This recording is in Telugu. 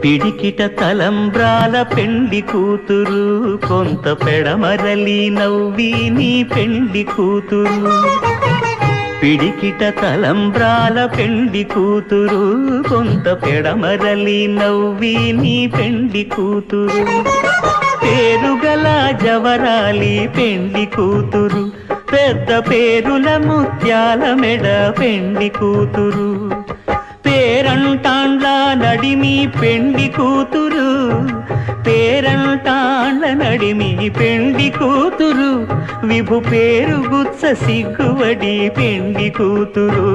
పిడికిట తలంబ్రాల పెండి కూతురు, కొంత పెడమరలి నవ్వి నీ పెండి కూతురు. పిడికిట తలంబ్రాల పెండి కూతురు, కొంత పెడమరలి నవ్వి నీ పెండి కూతురు. పేరుగల జవరాలి పెండి కూతురు, పెద్ద పేరుల ముత్యాల మెడ పెండి కూతురు. పేరంటాండ్ల నడిమి పెండి కూతురు, పేరంటాండ్ల నడిమి పెండి కూతురు. విభు పేరు గుత్స సిగ్గువడి పెండి కూతురు.